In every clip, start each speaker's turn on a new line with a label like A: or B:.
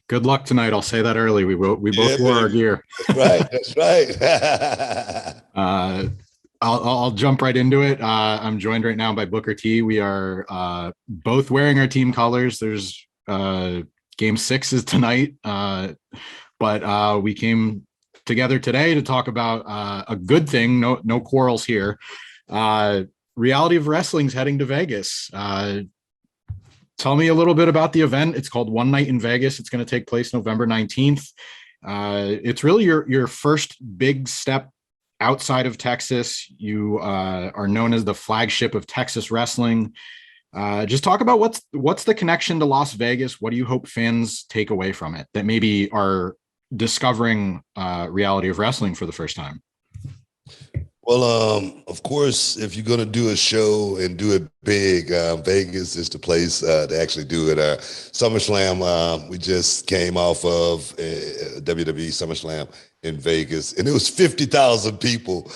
A: Good luck tonight. I'll say that early. We both
B: Yeah,
A: wore our
B: baby.
A: gear.
B: That's right. That's right.
A: Uh, I'll jump right into it. I'm joined right now by Booker T. We are both wearing our team colors. There's game six is tonight, but we came together today to talk about a good thing. No quarrels here. Uh, Reality of Wrestling's heading to Vegas. Tell me a little bit about the event. It's called One Night in Vegas. It's going to take place November 19th. It's really your first big step outside of Texas. You are known as the flagship of Texas wrestling. Just talk about what's the connection to Las Vegas. What do you hope fans take away from it that maybe are discovering reality of wrestling for the first time?
B: Well, of course, if you're going to do a show and do it big, Vegas is the place to actually do it. SummerSlam, we just came off of WWE SummerSlam in Vegas, and it was 50,000 people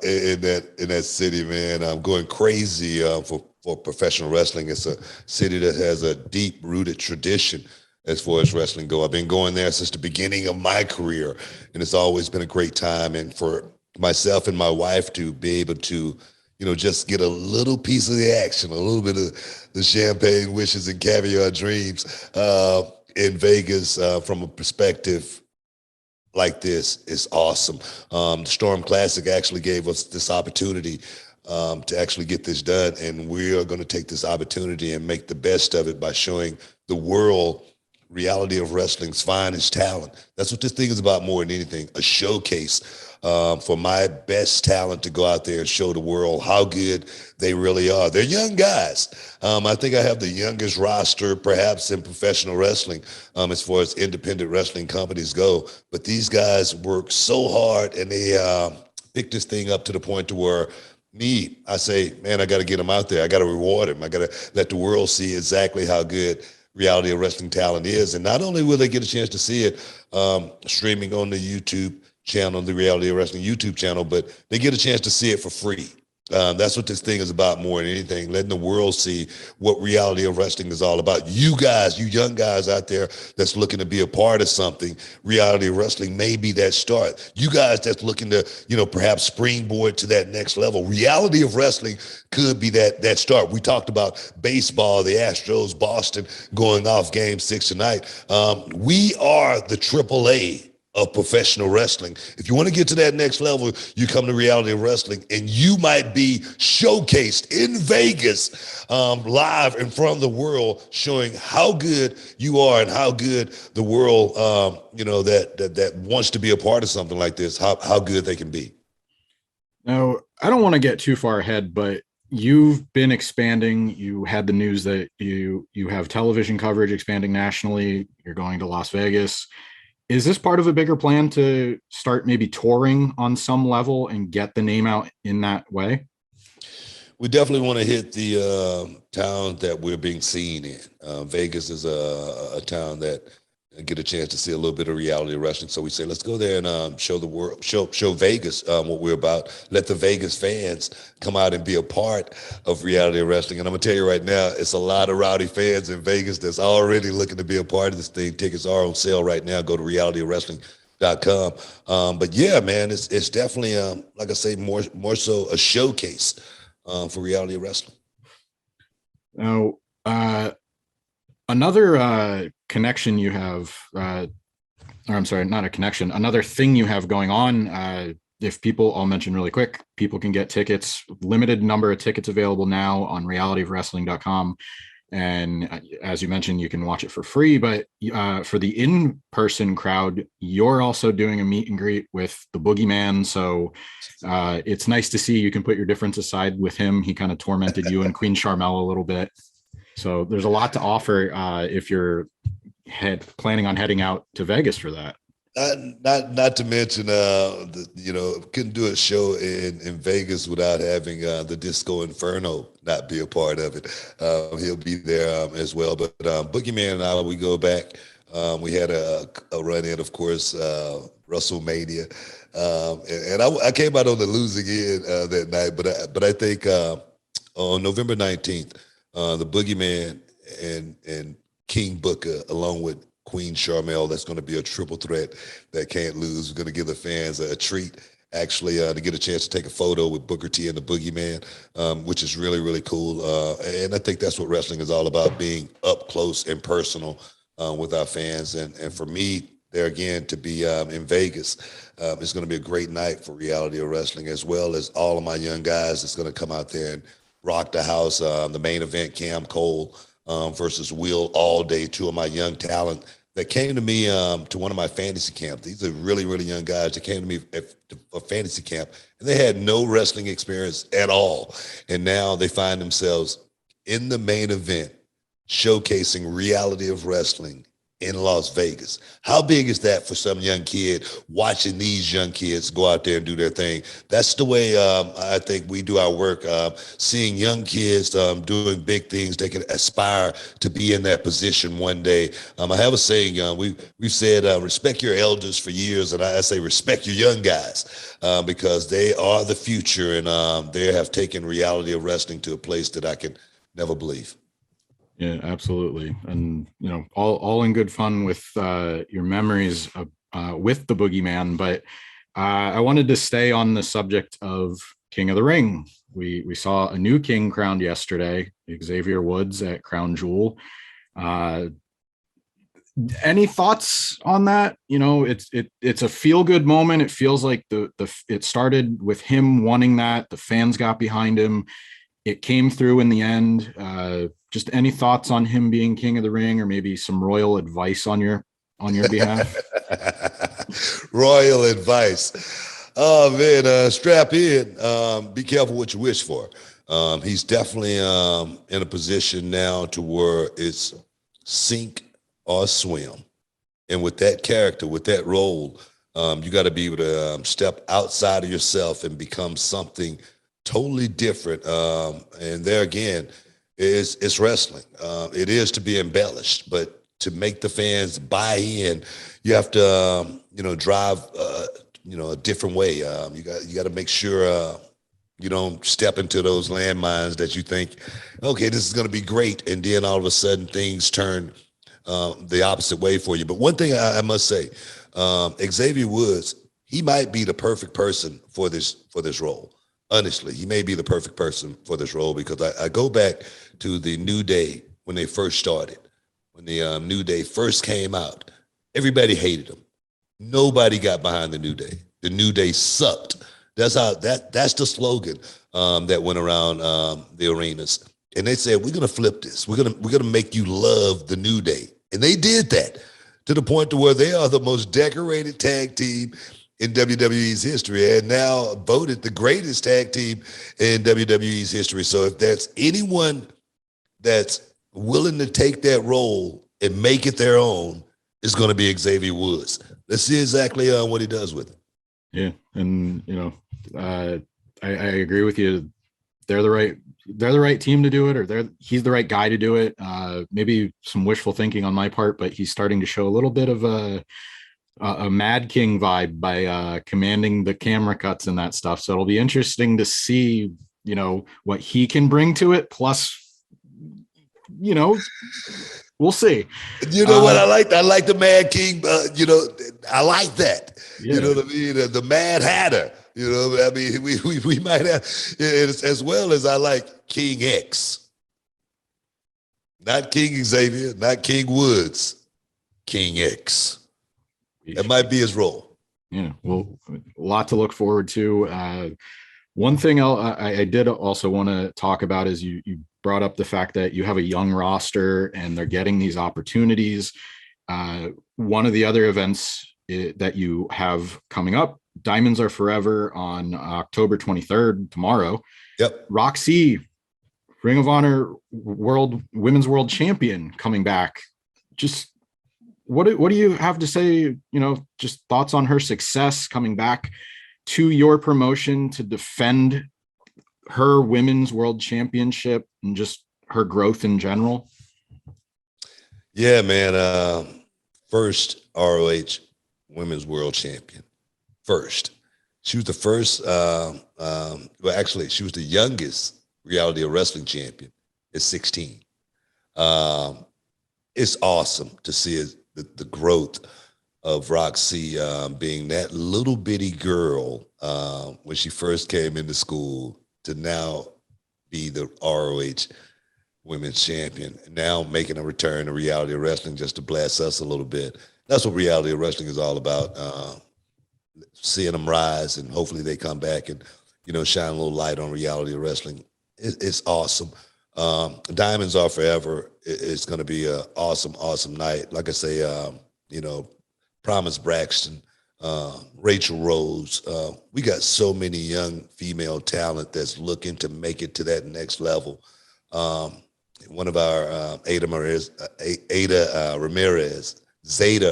B: in that city, man. I'm going crazy for professional wrestling. It's a city that has a deep-rooted tradition as far as wrestling go. I've been going there since the beginning of my career, and it's always been a great time. And for myself and my wife to be able to, just get a little piece of the action, a little bit of the champagne wishes and caviar dreams in Vegas from a perspective like this is awesome. The Storm Classic actually gave us this opportunity to actually get this done, and we are going to take this opportunity and make the best of it by showing the world reality of wrestling's finest talent. That's what this thing is about more than anything, a showcase for my best talent to go out there and show the world how good they really are. They're young guys. I think I have the youngest roster perhaps in professional wrestling as far as independent wrestling companies go. But these guys work so hard, and they pick this thing up to the point to where I say, man, I got to get them out there. I got to reward them. I got to let the world see exactly how good reality of wrestling talent is. And not only will they get a chance to see it streaming on the YouTube channel, the Reality of Wrestling YouTube channel, but they get a chance to see it for free. That's what this thing is about more than anything, letting the world see what reality of wrestling is all about. You guys, you young guys out there that's looking to be a part of something, reality of wrestling may be that start. You guys that's looking to, perhaps springboard to that next level. Reality of wrestling could be that start. We talked about baseball, the Astros, Boston going off game 6 tonight. We are the AAA of professional wrestling. If you want to get to that next level, you come to reality of wrestling, and you might be showcased in Vegas live in front of the world, showing how good you are and how good the world, that wants to be a part of something like this, how good they can be.
A: Now, I don't want to get too far ahead, but you've been expanding. You had the news that you have television coverage expanding nationally. You're going to Las Vegas. Is this part of a bigger plan to start maybe touring on some level and get the name out in that way?
B: We definitely want to hit the town that we're being seen in. Vegas is a town that get a chance to see a little bit of reality wrestling. So we say, let's go there and show the world, show Vegas what we're about. Let the Vegas fans come out and be a part of reality wrestling. And I'm gonna tell you right now, it's a lot of rowdy fans in Vegas that's already looking to be a part of this thing. Tickets are on sale right now. Go to realitywrestling.com. But yeah, man, it's definitely like I say, more so a showcase for reality wrestling.
A: Now, another connection you have, or I'm sorry, not a connection, another thing you have going on. If people, I'll mention really quick, people can get tickets, limited number of tickets available now on realitywrestling.com. And as you mentioned, you can watch it for free, but for the in-person crowd, you're also doing a meet and greet with the Boogeyman. So it's nice to see you can put your difference aside with him. He kind of tormented you and Queen Charmel a little bit. So there's a lot to offer if you're planning on heading out to Vegas for that.
B: Not to mention, couldn't do a show in Vegas without having the Disco Inferno not be a part of it. He'll be there as well. But Boogeyman and I, we go back. We had a run in, of course, WrestleMania, and I came out on the losing end that night. But I think on November 19th. the Boogeyman and King Booker, along with Queen Charmel. That's going to be a triple threat that can't lose. We're going to give the fans a treat, actually, to get a chance to take a photo with Booker T and the Boogeyman, which is really, really cool. And I think that's what wrestling is all about, being up close and personal with our fans. And for me, there again, to be in Vegas, it's going to be a great night for Reality of Wrestling, as well as all of my young guys that's going to come out there and rock the house. The main event, Cam Cole versus Will All Day, two of my young talent that came to me to one of my fantasy camps. These are really, really young guys that came to me at a fantasy camp, and they had no wrestling experience at all. And now they find themselves in the main event, showcasing Reality of Wrestling in Las Vegas. How big is that for some young kid watching these young kids go out there and do their thing? That's the way I think we do our work, seeing young kids doing big things. They can aspire to be in that position one day. I have a saying, we've said, respect your elders for years, and I say respect your young guys because they are the future, and they have taken Reality of Wrestling to a place that I can never believe.
A: Yeah, absolutely. And, all in good fun with your memories with the Boogeyman. But I wanted to stay on the subject of King of the Ring. We saw a new king crowned yesterday, Xavier Woods at Crown Jewel. Any thoughts on that? It's a feel good moment. It feels like it started with him wanting that. The fans got behind him. It came through in the end. Just any thoughts on him being King of the Ring, or maybe some royal advice on your behalf?
B: Royal advice. Oh man, strap in. Be careful what you wish for. He's definitely in a position now to where it's sink or swim. And with that character, with that role, you got to be able to step outside of yourself and become something totally different. And there again, it's wrestling. It is to be embellished, but to make the fans buy in, you have to, drive, a different way. You got to make sure you don't step into those landmines that you think, okay, this is going to be great, and then all of a sudden things turn the opposite way for you. But one thing I must say, Xavier Woods, he might be the perfect person for this role. Honestly, he may be the perfect person for this role, because I go back to the New Day when they first started. When the New Day first came out, everybody hated them. Nobody got behind the New Day. The New Day sucked. That's the slogan that went around the arenas. And they said, we're gonna flip this. We're gonna make you love the New Day. And they did that to the point to where they are the most decorated tag team in WWE's history, and now voted the greatest tag team in WWE's history. So if there's anyone that's willing to take that role and make it their own, it's going to be Xavier Woods. Let's see exactly what he does with it.
A: Yeah, and I agree with you. They're the right team to do it, or he's the right guy to do it. Maybe some wishful thinking on my part, but he's starting to show a little bit of a Mad King vibe by commanding the camera cuts and that stuff. So it'll be interesting to see, what he can bring to it. Plus, we'll see.
B: What I like? I like the Mad King. I like that.
A: Yeah.
B: You know what I mean? The Mad Hatter. We might have, as well as I like King X. Not King Xavier, not King Woods, King X. That might be his role.
A: Yeah, well, a lot to look forward to. One thing I did also want to talk about is you brought up the fact that you have a young roster and they're getting these opportunities. One of the other events that you have coming up, Diamonds Are Forever, on October 23rd, tomorrow.
B: Yep.
A: Rok-C, Ring of Honor Women's World Champion, coming back. Just what do you have to say? Just thoughts on her success coming back to your promotion to defend her Women's World Championship and just her growth in general.
B: Yeah, man. First ROH Women's World Champion. First. She was the first, well, actually, she was the youngest Reality of Wrestling champion. is 16. Um, it's awesome to see the growth of Rok-C being that little bitty girl when she first came into school to now be the ROH women's champion, now making a return to reality of wrestling just to blast us a little bit. That's what reality of wrestling is all about. Seeing them rise, and hopefully they come back and shine a little light on reality of wrestling. It's awesome. Diamonds Are Forever. It's going to be an awesome, awesome night. Like I say, Promise Braxton, Rachel Rose. We got so many young female talent that's looking to make it to that next level. One of our Zeta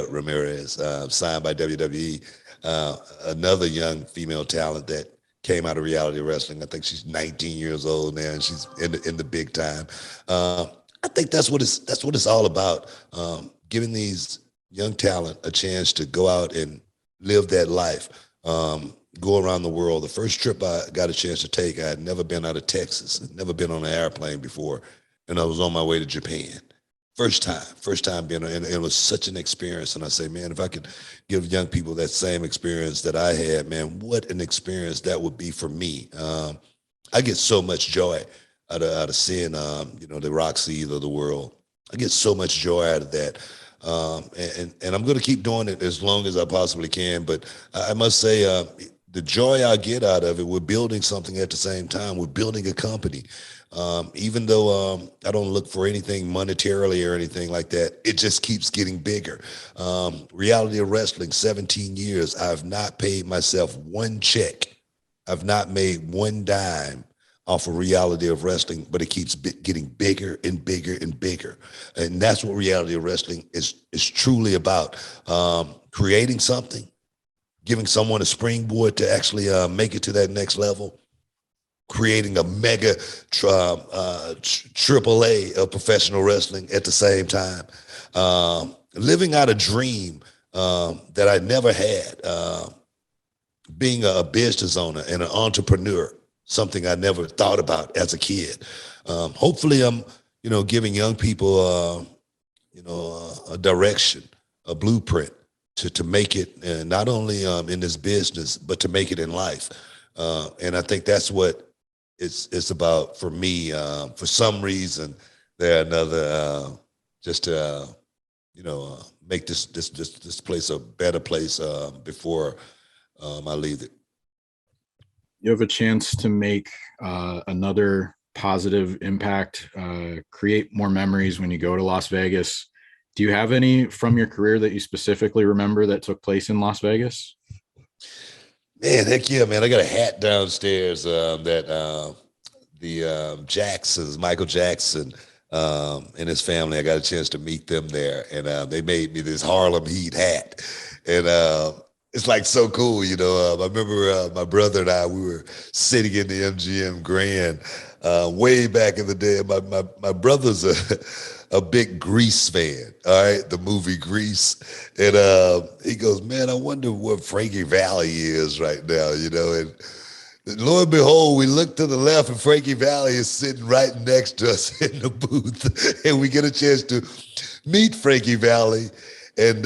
B: Ramirez, signed by WWE. Another young female talent that came out of reality wrestling. I think she's 19 years old now, and she's in the big time. I think that's what it's all about. Giving these young talent a chance to go out and live that life, go around the world. The first trip I got a chance to take, I had never been out of Texas, never been on an airplane before, and I was on my way to Japan. First time being, and it was such an experience. And I say, man, if I could give young people that same experience that I had, man, what an experience that would be for me. I get so much joy out of seeing, the RokC of the world. I get so much joy out of that. And I'm going to keep doing it as long as I possibly can. But I must say, the joy I get out of it, we're building something at the same time. We're building a company. Even though I don't look for anything monetarily or anything like that, it just keeps getting bigger. Reality of wrestling, 17 years. I've not paid myself one check. I've not made one dime off of reality of wrestling, but it keeps getting bigger and bigger and bigger. And that's what reality of wrestling is truly about. Creating something, giving someone a springboard to actually make it to that next level, creating a mega triple A of professional wrestling at the same time, living out a dream that I never had, being a business owner and an entrepreneur, something I never thought about as a kid. Hopefully I'm, giving young people, a direction, a blueprint to make it, not only in this business, but to make it in life. And I think that's what it's about for me. For some reason, there another just to make this place a better place before I leave it.
A: You have a chance to make another positive impact, create more memories when you go to Las Vegas. Do you have any from your career that you specifically remember that took place in Las Vegas?
B: Man, heck yeah, man. I got a hat downstairs that the Jacksons, Michael Jackson, and his family, I got a chance to meet them there. And they made me this Harlem Heat hat. And it's like so cool, I remember my brother and I, we were sitting in the MGM Grand way back in the day. My brother's a big Grease fan, all right, the movie Grease. And he goes, man, I wonder what Frankie Valli is right now, and lo and behold, we look to the left and Frankie Valli is sitting right next to us in the booth. And we get a chance to meet Frankie Valli. And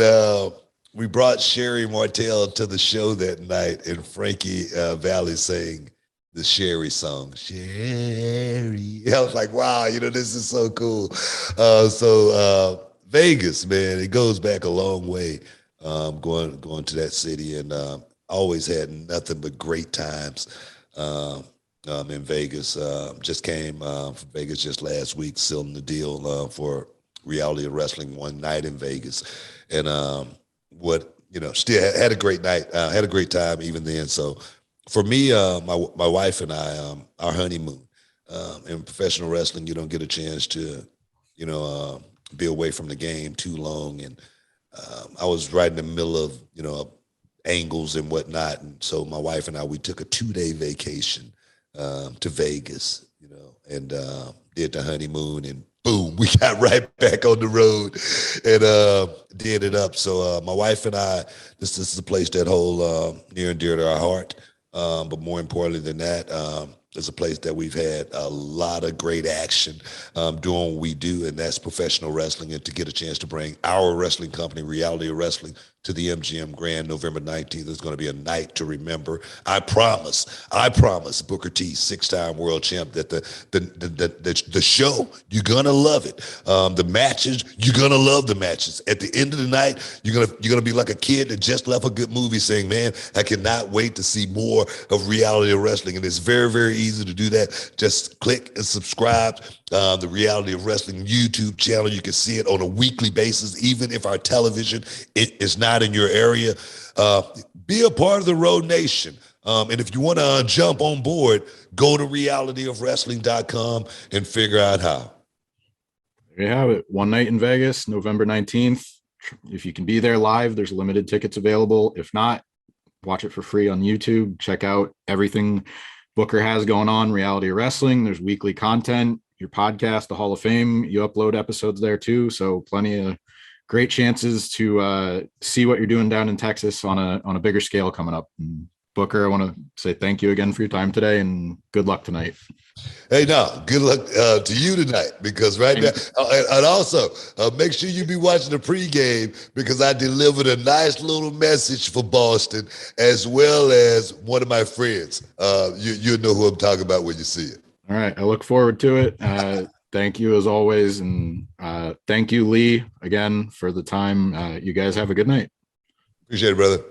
B: we brought Sherry Martel to the show that night, and Frankie Valli sang the Sherry song, Sherry. I was like, wow, this is so cool. So Vegas, man, it goes back a long way, going to that city, and always had nothing but great times in Vegas. Just came from Vegas just last week, sealing the deal for reality of wrestling one night in Vegas. And still had a great night, had a great time even then. So for me, my wife and I, our honeymoon in professional wrestling, you don't get a chance to, be away from the game too long. And I was right in the middle of, angles and whatnot. And so my wife and I, we took a 2-day vacation to Vegas, and did the honeymoon, and boom, we got right back on the road and did it up. So my wife and I, this is a place that hold near and dear to our heart. But more importantly than that, is a place that we've had a lot of great action doing what we do, and that's professional wrestling. And to get a chance to bring our wrestling company, Reality of Wrestling, to the MGM Grand November 19th is going to be a night to remember. I promise, Booker T, 6-time world champ, that the show, you're gonna love it. The matches, you're gonna love the matches. At the end of the night, you're gonna be like a kid that just left a good movie saying, man, I cannot wait to see more of Reality of Wrestling. And it's very, very easy to do that. Just click and subscribe. The Reality of Wrestling YouTube channel. You can see it on a weekly basis, even if our television is not in your area. Be a part of the Road Nation. And if you want to jump on board, go to realityofwrestling.com and figure out how.
A: There you have it. One night in Vegas, November 19th. If you can be there live, there's limited tickets available. If not, watch it for free on YouTube. Check out everything Booker has going on, Reality of Wrestling. There's weekly content. Your podcast, the Hall of Fame, you upload episodes there too. So plenty of great chances to see what you're doing down in Texas on a bigger scale coming up. And Booker, I want to say thank you again for your time today and good luck tonight.
B: Hey, no, good luck to you tonight, because right now, and also make sure you be watching the pregame, because I delivered a nice little message for Boston, as well as one of my friends. You'll know who I'm talking about when you see it.
A: All right. I look forward to it. Thank you as always. And thank you, Lee, again for the time. You guys have a good night.
B: Appreciate it, brother.